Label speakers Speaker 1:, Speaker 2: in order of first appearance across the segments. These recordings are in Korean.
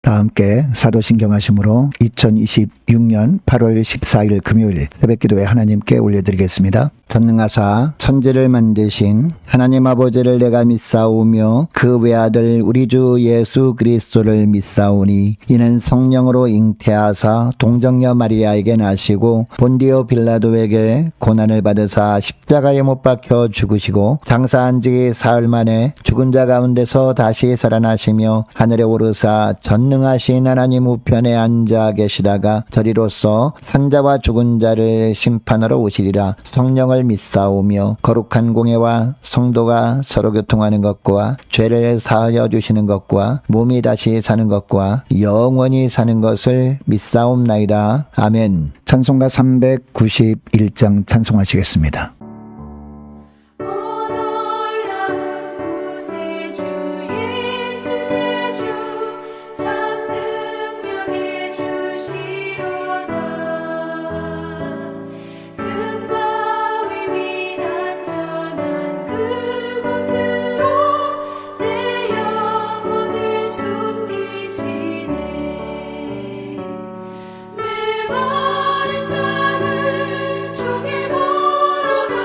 Speaker 1: 다 함께 사도신경 하심으로 2026년 8월 14일 금요일 새벽기도에 하나님께 올려드리겠습니다. 전능하사 천지를 만드신 하나님 아버지를 내가 믿사오며 그 외아들 우리 주 예수 그리스도를 믿사오니 이는 성령으로 잉태하사 동정녀 마리아에게 나시고 본디오 빌라도에게 고난을 받으사 십자가에 못 박혀 죽으시고 장사한 지 사흘 만에 죽은 자 가운데서 다시 살아나시며 하늘에 오르사 전능하신 하나님 우편에 앉아 계시다가 저리로서 산자와 죽은 자를 심판하러 오시리라. 성령을 믿사오며 거룩한 공예와 성도가 서로 교통하는 것과 죄를 사하여 주시는 것과 몸이 다시 사는 것과 영원히 사는 것을 믿사옵나이다. 아멘. 찬송가 391장 찬송하시겠습니다.
Speaker 2: 마른 땅을 종일 걸어가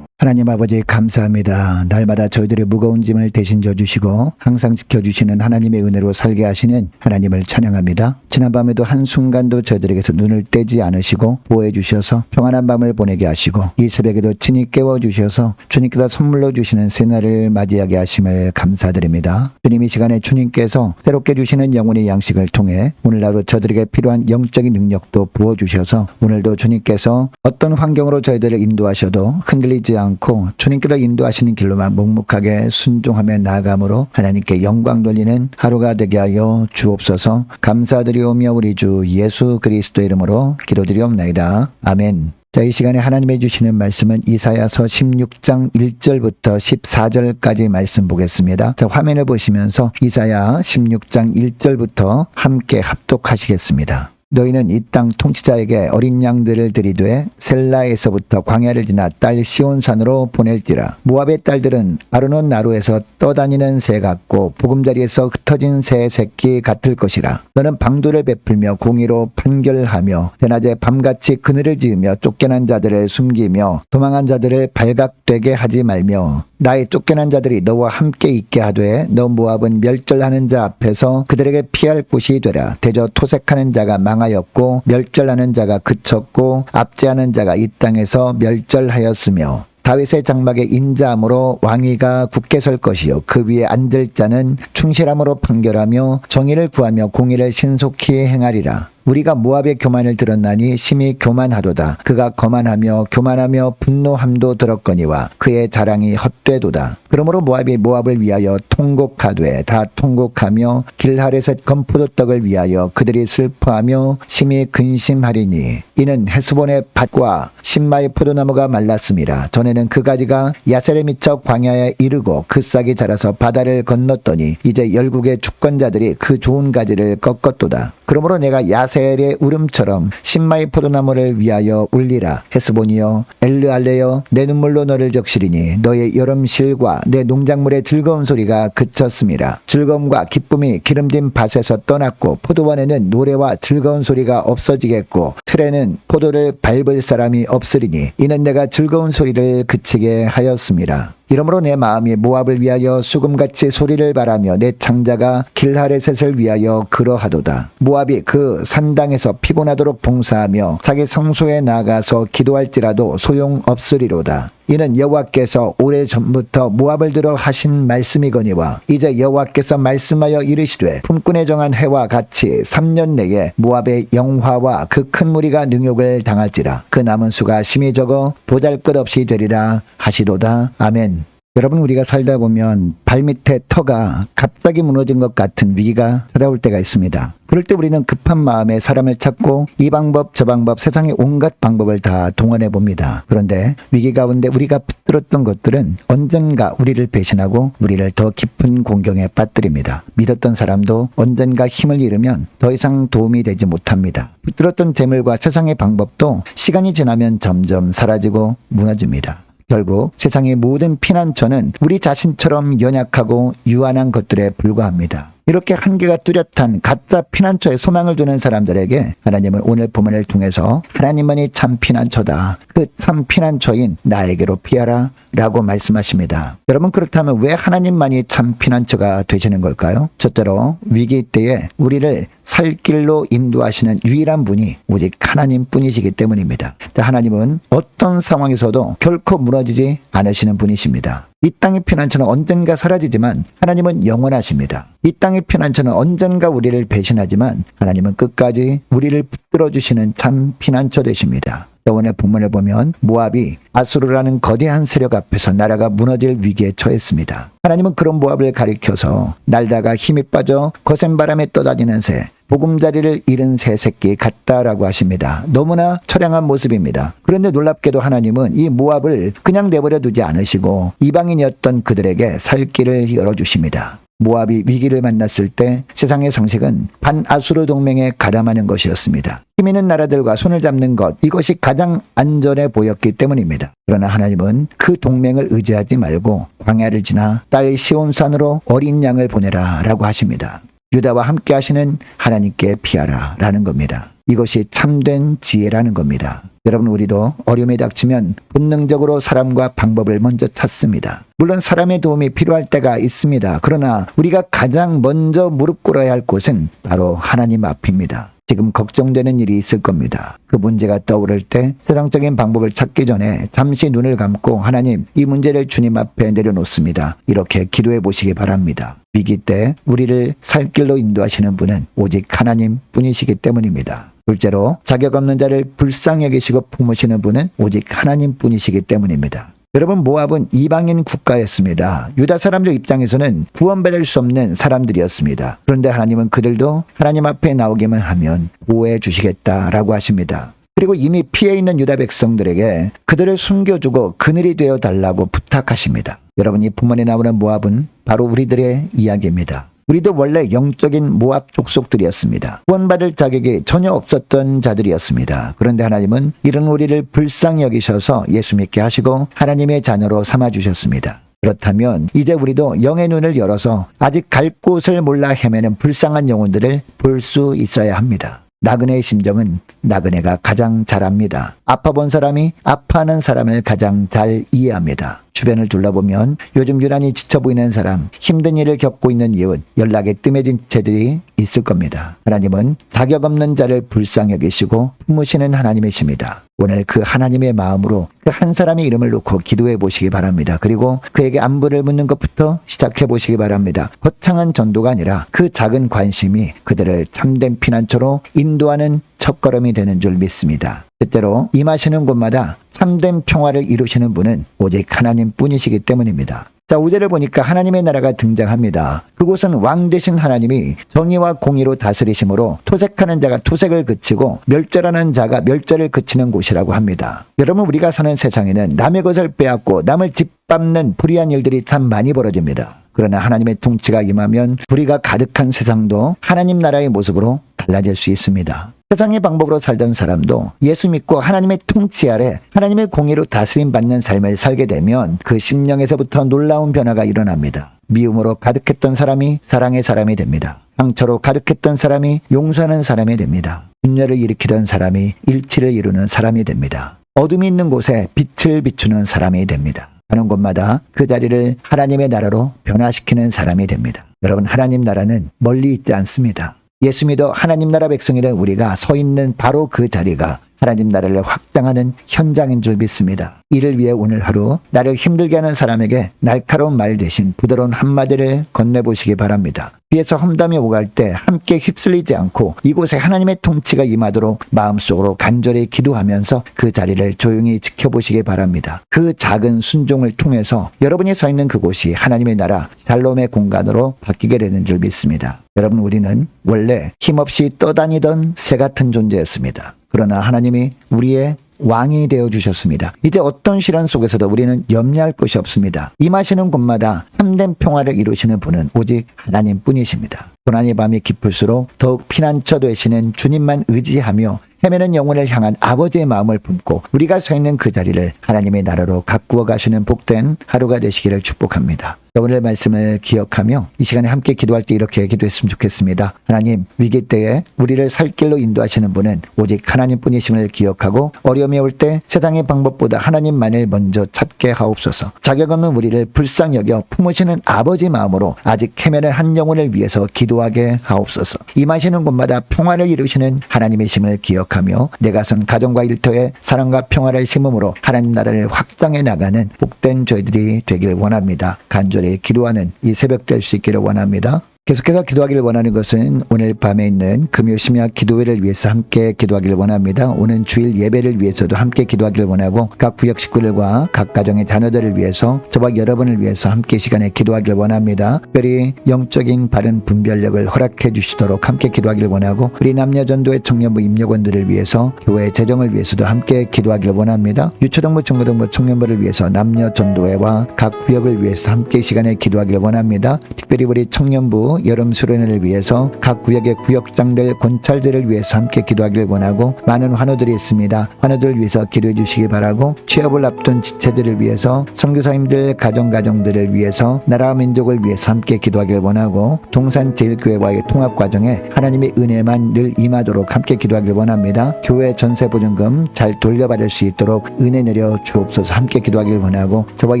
Speaker 1: 하나님 아버지 감사합니다. 날마다 저희들의 무거운 짐을 대신 져주시고 항상 지켜주시는 하나님의 은혜로 살게 하시는 하나님을 찬양합니다. 지난밤에도 한순간도 저희들에게서 눈을 떼지 않으시고 보호해 주셔서 평안한 밤을 보내게 하시고 이 새벽에도 친히 깨워주셔서 주님께서 선물로 주시는 새날을 맞이하게 하심을 감사드립니다. 주님 이 시간에 주님께서 새롭게 주시는 영혼의 양식을 통해 오늘 하루 저들에게 필요한 영적인 능력도 부어주셔서 오늘도 주님께서 어떤 환경으로 저희들을 인도하셔도 흔들리지 않고 주님께서 인도하시는 길로만 묵묵하게 순종하며 나아감으로 하나님께 영광 돌리는 하루가 되게 하여 주옵소서. 감사드리오며 우리 주 예수 그리스도의 이름으로 기도드리옵나이다. 아멘. 자, 이 시간에 하나님이 주시는 말씀은 이사야서 16장 1절부터 14절까지 말씀 보겠습니다. 자, 화면을 보시면서 이사야 16장 1절부터 함께 합독하시겠습니다. 너희는 이 땅 통치자에게 어린 양들을 들이되 셀라에서부터 광야를 지나 딸 시온산으로 보낼지라. 모압의 딸들은 아르논 나루에서 떠다니는 새 같고 보금자리에서 흩어진 새 새끼 같을 것이라. 너는 방도를 베풀며 공의로 판결하며 대낮에 밤같이 그늘을 지으며 쫓겨난 자들을 숨기며 도망한 자들을 발각되게 하지 말며 나의 쫓겨난 자들이 너와 함께 있게 하되 너 모압은 멸절하는 자 앞에서 그들에게 피할 곳이 되라. 대저 토색하는 자가 망하였고 멸절하는 자가 그쳤고 압제하는 자가 이 땅에서 멸절하였으며 다윗의 장막에 인자함으로 왕위가 굳게 설 것이요 그 위에 앉을 자는 충실함으로 판결하며 정의를 구하며 공의를 신속히 행하리라. 우리가 모압의 교만을 들었나니 심히 교만하도다. 그가 거만하며 교만하며 분노함도 들었거니와 그의 자랑이 헛되도다. 그러므로 모압이 모압을 위하여 통곡하되 다 통곡하며 길하레셋 건포도떡을 위하여 그들이 슬퍼하며 심히 근심하리니 이는 헤스본의 밭과 신마의 포도나무가 말랐음이라. 전에는 그 가지가 야셀에 미쳐 광야에 이르고 그 싹이 자라서 바다를 건넜더니 이제 열국의 주권자들이 그 좋은 가지를 꺾었도다. 그러므로 내가 야셀의 울음처럼 신마의 포도나무를 위하여 울리라. 헤스본이여 엘르알레여 내 눈물로 너를 적시리니 너의 여름실과 내 농작물의 즐거운 소리가 그쳤음이라. 즐거움과 기쁨이 기름진 밭에서 떠났고 포도원에는 노래와 즐거운 소리가 없어지겠고 틀에는 포도를 밟을 사람이 없으리니 이는 내가 즐거운 소리를 그치게 하였음이라. 이러므로 내 마음이 모압을 위하여 수금같이 소리를 바라며 내 창자가 길하레셋을 위하여 그러하도다. 모압이 그 산당에서 피곤하도록 봉사하며 자기 성소에 나가서 기도할지라도 소용없으리로다. 이는 여호와께서 오래전부터 모압을 들어 하신 말씀이거니와 이제 여호와께서 말씀하여 이르시되 품꾼에 정한 해와 같이 3년 내에 모압의 영화와 그 큰 무리가 능욕을 당할지라. 그 남은 수가 심히 적어 보잘것없이 되리라 하시도다. 아멘. 여러분, 우리가 살다 보면 발밑에 터가 갑자기 무너진 것 같은 위기가 찾아올 때가 있습니다. 그럴 때 우리는 급한 마음에 사람을 찾고 이 방법 저 방법 세상의 온갖 방법을 다 동원해 봅니다. 그런데 위기 가운데 우리가 붙들었던 것들은 언젠가 우리를 배신하고 우리를 더 깊은 공경에 빠뜨립니다. 믿었던 사람도 언젠가 힘을 잃으면 더 이상 도움이 되지 못합니다. 붙들었던 재물과 세상의 방법도 시간이 지나면 점점 사라지고 무너집니다. 결국 세상의 모든 피난처는 우리 자신처럼 연약하고 유한한 것들에 불과합니다. 이렇게 한계가 뚜렷한 가짜 피난처에 소망을 두는 사람들에게 하나님은 오늘 본문을 통해서 하나님만이 참 피난처다. 그 참 피난처인 나에게로 피하라 라고 말씀하십니다. 여러분, 그렇다면 왜 하나님만이 참 피난처가 되시는 걸까요? 첫째로 위기 때에 우리를 살 길로 인도하시는 유일한 분이 오직 하나님뿐이시기 때문입니다. 하나님은 어떤 상황에서도 결코 무너지지 않으시는 분이십니다. 이 땅의 피난처는 언젠가 사라지지만 하나님은 영원하십니다. 이 땅의 피난처는 언젠가 우리를 배신하지만 하나님은 끝까지 우리를 붙들어주시는 참 피난처 되십니다. 오늘 본문을 보면 모압이 아수르라는 거대한 세력 앞에서 나라가 무너질 위기에 처했습니다. 하나님은 그런 모압을 가리켜서 날다가 힘이 빠져 거센 바람에 떠다니는 새, 보금자리를 잃은 새 새끼 같다라고 하십니다. 너무나 처량한 모습입니다. 그런데 놀랍게도 하나님은 이 모압을 그냥 내버려 두지 않으시고 이방인이었던 그들에게 살 길을 열어주십니다. 모압이 위기를 만났을 때 세상의 상식은 반아수르 동맹에 가담하는 것이었습니다. 힘 있는 나라들과 손을 잡는 것, 이것이 가장 안전해 보였기 때문입니다. 그러나 하나님은 그 동맹을 의지하지 말고 광야를 지나 딸 시온산으로 어린 양을 보내라 라고 하십니다. 유다와 함께 하시는 하나님께 피하라 라는 겁니다. 이것이 참된 지혜라는 겁니다. 여러분, 우리도 어려움이 닥치면 본능적으로 사람과 방법을 먼저 찾습니다. 물론 사람의 도움이 필요할 때가 있습니다. 그러나 우리가 가장 먼저 무릎 꿇어야 할 곳은 바로 하나님 앞입니다. 지금 걱정되는 일이 있을 겁니다. 그 문제가 떠오를 때 세상적인 방법을 찾기 전에 잠시 눈을 감고 하나님, 이 문제를 주님 앞에 내려놓습니다. 이렇게 기도해 보시기 바랍니다. 위기 때 우리를 살 길로 인도하시는 분은 오직 하나님 뿐이시기 때문입니다. 둘째로, 자격 없는 자를 불쌍히 여기시고 품으시는 분은 오직 하나님 뿐이시기 때문입니다. 여러분, 모압은 이방인 국가였습니다. 유다 사람들 입장에서는 구원받을 수 없는 사람들이었습니다. 그런데 하나님은 그들도 하나님 앞에 나오기만 하면 보호해 주시겠다라고 하십니다. 그리고 이미 피해 있는 유다 백성들에게 그들을 숨겨주고 그늘이 되어 달라고 부탁하십니다. 여러분, 이 본문에 나오는 모압은 바로 우리들의 이야기입니다. 우리도 원래 영적인 모압 족속들이었습니다. 구원받을 자격이 전혀 없었던 자들이었습니다. 그런데 하나님은 이런 우리를 불쌍히 여기셔서 예수 믿게 하시고 하나님의 자녀로 삼아주셨습니다. 그렇다면 이제 우리도 영의 눈을 열어서 아직 갈 곳을 몰라 헤매는 불쌍한 영혼들을 볼 수 있어야 합니다. 나그네의 심정은 나그네가 가장 잘 압니다. 아파본 사람이 아파하는 사람을 가장 잘 이해합니다. 주변을 둘러보면 요즘 유난히 지쳐 보이는 사람, 힘든 일을 겪고 있는 이웃, 연락에 뜸해진 채들이 있을 겁니다. 하나님은 자격 없는 자를 불쌍히 여기시고 품으시는 하나님이십니다. 오늘 그 하나님의 마음으로 그 한 사람의 이름을 놓고 기도해 보시기 바랍니다. 그리고 그에게 안부를 묻는 것부터 시작해 보시기 바랍니다. 거창한 전도가 아니라 그 작은 관심이 그들을 참된 피난처로 인도하는 첫걸음이 되는 줄 믿습니다. 때때로 임하시는 곳마다 참된 평화를 이루시는 분은 오직 하나님 뿐이시기 때문입니다. 자, 5절을 보니까 하나님의 나라가 등장합니다. 그곳은 왕 되신 하나님이 정의와 공의로 다스리심으로 토색하는 자가 토색을 그치고 멸절하는 자가 멸절을 그치는 곳이라고 합니다. 여러분, 우리가 사는 세상에는 남의 것을 빼앗고 남을 짓밟는 불의한 일들이 참 많이 벌어집니다. 그러나 하나님의 통치가 임하면 불의가 가득한 세상도 하나님 나라의 모습으로 달라질 수 있습니다. 세상의 방법으로 살던 사람도 예수 믿고 하나님의 통치 아래 하나님의 공의로 다스림 받는 삶을 살게 되면 그 심령에서부터 놀라운 변화가 일어납니다. 미움으로 가득했던 사람이 사랑의 사람이 됩니다. 상처로 가득했던 사람이 용서하는 사람이 됩니다. 분열을 일으키던 사람이 일치를 이루는 사람이 됩니다. 어둠이 있는 곳에 빛을 비추는 사람이 됩니다. 가는 곳마다 그 자리를 하나님의 나라로 변화시키는 사람이 됩니다. 여러분, 하나님 나라는 멀리 있지 않습니다. 예수 믿어 하나님 나라 백성이란 우리가 서 있는 바로 그 자리가 하나님 나라를 확장하는 현장인 줄 믿습니다. 이를 위해 오늘 하루 나를 힘들게 하는 사람에게 날카로운 말 대신 부드러운 한마디를 건네보시기 바랍니다. 뒤에서 험담이 오갈 때 함께 휩쓸리지 않고 이곳에 하나님의 통치가 임하도록 마음속으로 간절히 기도하면서 그 자리를 조용히 지켜보시기 바랍니다. 그 작은 순종을 통해서 여러분이 서 있는 그곳이 하나님의 나라 샬롬의 공간으로 바뀌게 되는 줄 믿습니다. 여러분, 우리는 원래 힘없이 떠다니던 새 같은 존재였습니다. 그러나 하나님이 우리의 왕이 되어주셨습니다. 이제 어떤 시련 속에서도 우리는 염려할 것이 없습니다. 임하시는 곳마다 참된 평화를 이루시는 분은 오직 하나님 뿐이십니다. 고난의 밤이 깊을수록 더욱 피난처 되시는 주님만 의지하며 헤매는 영혼을 향한 아버지의 마음을 품고 우리가 서 있는 그 자리를 하나님의 나라로 가꾸어 가시는 복된 하루가 되시기를 축복합니다. 오늘 말씀을 기억하며 이 시간에 함께 기도할 때 이렇게 기도했으면 좋겠습니다. 하나님, 위기 때에 우리를 살 길로 인도하시는 분은 오직 하나님뿐이심을 기억하고 어려움이 올 때 세상의 방법보다 하나님만을 먼저 찾게 하옵소서. 자격 없는 우리를 불쌍히 여겨 품으시는 아버지 마음으로 아직 헤매는 한 영혼을 위해서 기도하게 하옵소서. 임하시는 곳마다 평화를 이루시는 하나님이심을 기억하며 내가 선 가정과 일터에 사랑과 평화를 심음으로 하나님 나라를 확장해 나가는 복된 저희들이 되길 원합니다. 간절히 기도하는 이 새벽 될 수 있기를 원합니다. 계속해서 기도하기를 원하는 것은 오늘 밤에 있는 금요 심야 기도회를 위해서 함께 기도하기를 원합니다. 오는 주일 예배를 위해서도 함께 기도하기를 원하고 각 구역 식구들과 각 가정의 자녀들을 위해서 저와 여러분을 위해서 함께 시간에 기도하기를 원합니다. 특별히 영적인 바른 분별력을 허락해 주시도록 함께 기도하기를 원하고 우리 남녀전도회 청년부 임력원들을 위해서 교회 재정을 위해서도 함께 기도하기를 원합니다. 유초등부 중고등부 청년부를 위해서 남녀전도회와 각 구역을 위해서 함께 시간에 기도하기를 원합니다. 특별히 우리 청년부 그리고 여름 수련회를 위해서 각 구역의 구역장들 권찰들을 위해서 함께 기도하길 원하고, 많은 환우들이 있습니다. 환우들을 위해서 기도해 주시기 바라고, 취업을 앞둔 지체들을 위해서, 선교사님들 가정들을 위해서, 나라와 민족을 위해서 함께 기도하길 원하고, 동산제일교회와의 통합 과정에 하나님의 은혜만 늘 임하도록 함께 기도하길 원합니다. 교회 전세보증금 잘 돌려받을 수 있도록 은혜 내려 주옵소서. 함께 기도하길 원하고, 저와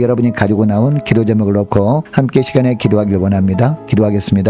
Speaker 1: 여러분이 가지고 나온 기도 제목을 놓고 함께 시간에 기도하길 원합니다. 기도하겠습니다.